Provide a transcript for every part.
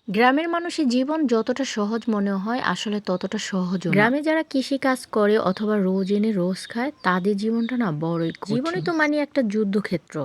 গ্রামের মানুষের জীবন যতটা সহজ মনে হয় আসলে ততটা সহজও না। গ্রামে যারা কৃষি কাজ করে অথবা রোজ এনে রোজ খায় তাদের জীবনটা না বড়ই কঠিন। জীবনে তো মানে একটা যুদ্ধক্ষেত্র।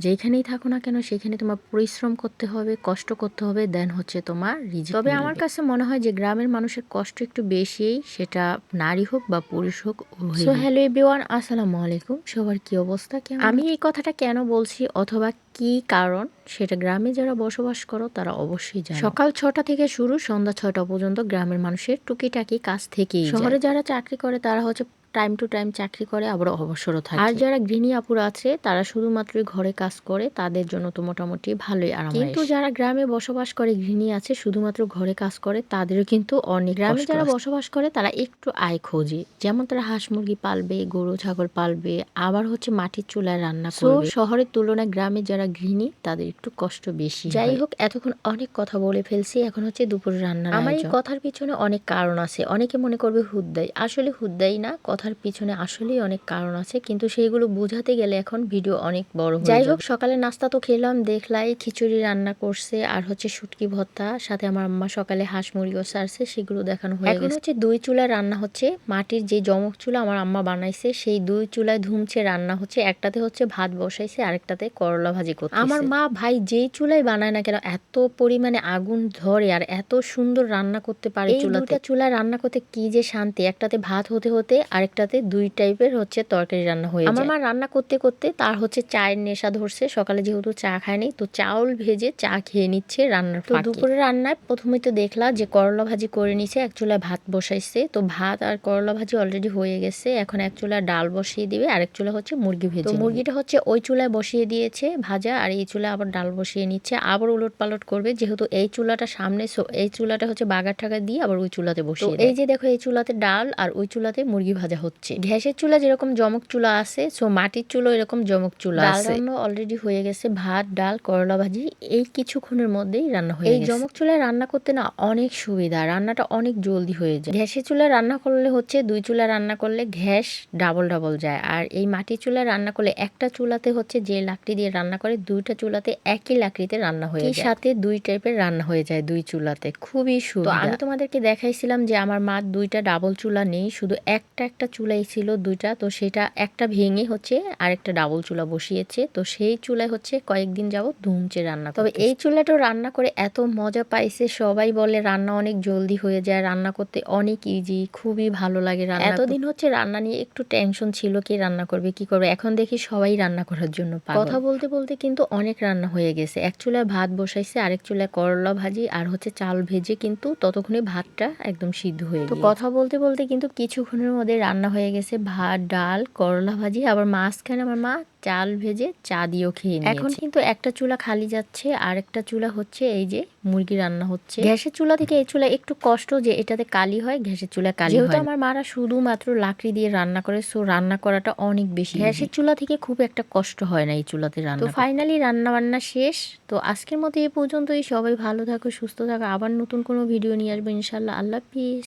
যেখানেই থাকো না কেন সেখানে তোমার পরিশ্রম করতে হবে, কষ্ট করতে হবে, দেন হচ্ছে তোমার রিজিক তবে আমার মিলবে। কাছে মনে হয় যে গ্রামের মানুষের কষ্ট একটু বেশিই, সেটা নারী হোক বা পুরুষ হোক সো হ্যালো এভরিওয়ান, আসসালামু আলাইকুম। সবার কি অবস্থা, কেমন আমি এই কথাটা কেন বলছি অথবা কি কারণ সেটা গ্রামে যারা বসবাস করো তারা অবশ্যই জানো। সকাল 6টা থেকে শুরু, সন্ধ্যা 6টা পর্যন্ত গ্রামের মানুষের টুকিটাকি কাজ থেকেই যায়। শহরে যারা চাকরি করে তারা হচ্ছে টাইম টু টাইম চাকরি করে, আবার অবসরও থাকে। আর যারা গৃহিণী আপুরা আছে তারা শুধুমাত্র ঘরে কাজ করে, তাদের জন্য তো মোটামুটি ভালোই আরাম। কিন্তু যারা গ্রামে বসবাস করে, গৃহিণী আছে শুধুমাত্র ঘরে কাজ করে, তাদেরও কিন্তু অনেক গ্রামে যারা বসবাস করে তারা একটু আয় খোঁজে, যেমন তারা হাঁস মুরগি পালবে, গরু ছাগল পালবে, আবার হচ্ছে মাটির চুলায় রান্না করবে। শহরের তুলনায় গ্রামে যারা গৃহিণী তাদের একটু কষ্ট বেশি। যাই হোক, এতক্ষণ অনেক কথা বলে ফেলছি, এখন হচ্ছে দুপুরে রান্নার আয়োজন। আমার এই কথার পিছনে অনেক কারণ আছে। অনেকে মনে করবে হুদ্দাই, আসলে হুদ্দাই না, কথার পিছনে আসলেই অনেক কারণ আছে, কিন্তু সেইগুলো বোঝাতে গেলে এখন ভিডিও অনেক বড় হয়ে যাবে। যাই হোক, সকালে নাস্তা তো খেলাম, দেখলাই খিচুড়ি রান্না করছে আর হচ্ছে শুটকি ভর্তা, সাথে আমার আম্মা সকালে হাঁস মুরগিও ছাড়ছে, সেগুলো দেখানো হয়ে গেছে। এখন হচ্ছে দুই চুলায় রান্না হচ্ছে, মাটির যে জমক চুলা আমার আম্মা বানাইছে সেই দুই চুলায় ধুমছে রান্না হচ্ছে। একটাতে হচ্ছে ভাত বসাইছে, আরেকটাতে করলা ভাজি করতেছে। আমার মা ভাই যেই চুলাই বানায় না কেন এত পরিমাণে আগুন ধরে আর এত সুন্দর রান্না করতে পারে। এই দুটা চুলায় রান্না করতে কি যে শান্তি, একটাতে ভাত হতে হতে আরেকটাতে দুই টাইপের হচ্ছে তরকারি রান্না হয়ে যায়। আমার মা রান্না করতে করতে তার হচ্ছে চায়ের নেশা ধরছে, সকালে যেহেতু চা খায়নি তো চাউল ভেজে চা খেয়ে নিচ্ছে রান্নার ফাঁকে। তো দুপুরে রান্নায় প্রথমেই তো দেখলা যে করলা ভাজি করে নিছে, এক চুলায় ভাত বসাইছে, তো ভাত আর করলা ভাজি অলরেডি হয়ে গেছে। এখন এক চুলায় ডাল বসিয়ে দিবে, আরেক চুলা হচ্ছে মুরগি ভেজে। তো মুরগিটা হচ্ছে ওই চুলায় বসিয়ে দিয়েছে ভাজা, আর এই চুলায় আবার ডাল বসিয়ে নিচ্ছে, আবার উলট পালট করবে, যেহেতু এই চুলাটা সামনে, সো এই চুলাটা হচ্ছে বাগার ঠাকা দিয়ে আবার ওই চুলাতে বসিয়ে। এই যে দেখো, এই চুলাতে ডাল আর ওই চুলাতে মুরগি ভাজা হচ্ছে। গ্যাসের চুলা যেরকম জমক চুলা আছে, সো মাটির চুলো এরকম জমক চুলা আছে। ডাল রান্না অলরেডি হয়ে গেছে, ভাত ডাল করলা ভাজি এই কিছুক্ষণের মধ্যেই রান্না হয়ে গেছে। এই জমক চুলায় রান্না করতে না অনেক সুবিধা, রান্নাটা অনেক জলদি হয়ে যায়। গ্যাসের চুলায় রান্না করলে হচ্ছে দুই চুলা রান্না করলে গ্যাস ডাবল ডাবল যায়, আর এই মাটির চুলায় রান্না করলে একটা চুলাতে হচ্ছে যে লাকড়ি দিয়ে রান্না করে, দুইটা চুলাতে একই লাকড়িতে রান্না হয়ে যায়, সাথে দুই টাইপের রান্না হয়ে যায় দুই চুলাতে, খুবই সুবিধা। তো আমি তোমাদেরকে দেখাইছিলাম যে আমার মা দুইটা ডাবল চুলা নেই, শুধু একটা চুলাই ছিল দুইটা, তো সেটা একটা ভেঙে হচ্ছে আরেকটা ডাবল চুলা বসিয়েছে, তো সেই চুলায় হচ্ছে কয়েকদিন যাবত ধুমচে রান্না। তবে এই চুলাটা রান্না করে এত মজা পাইছে, সবাই বলে রান্না অনেক জলদি হয়ে যায়, রান্না করতে অনেক ইজি, খুবই ভালো লাগে রান্না। এতদিন হচ্ছে রান্না নিয়ে একটু টেনশন ছিল, কি রান্না করবে কি করবে, এখন দেখি সবাই রান্না করার জন্য পাগল। কথা বলতে বলতে কিন্তু অনেক রান্না হয়ে গেছে। এক চুলায় ভাত বসাইছে, আরেক চুলায় করলা ভাজি আর হচ্ছে চাল ভেজে, কিন্তু ততক্ষণে ভাতটা একদম সিদ্ধ হয়ে গেছে। তো কথা বলতে বলতে কিন্তু কিছুক্ষণের মধ্যে রান্না হয়ে গেছে, ভাত ডাল করলা ভাজি, আবার মাঝখানে আমার মা চাল ভেজে চা দিয়েও খেয়ে নিয়েছে। এখন কিন্তু একটা চুলা খালি যাচ্ছে, আর একটা চুলা হচ্ছে এই যে মুরগি রান্না হচ্ছে। গ্যাসের চুলা থেকে এই চুলা একটু কষ্ট যে এটাতে কালি হয়, গ্যাসের চুলা কালি হয়। যেহেতু আমার মারা শুধুমাত্র লাকড়ি দিয়ে রান্না করে, সো রান্না করাটা অনেক বেশি। গ্যাসের চুলা থেকে খুব একটা কষ্ট হয় না এই চুলাতে রান্না। তো ফাইনালি রান্না বান্না শেষ। তো আজকের মতো এই পর্যন্তই। সবাই ভালো থাকো, সুস্থ থাকো, আবার নতুন কোনো ভিডিও নিয়ে আসবো ইনশাল্লাহ। আল্লাহ হাফিজ।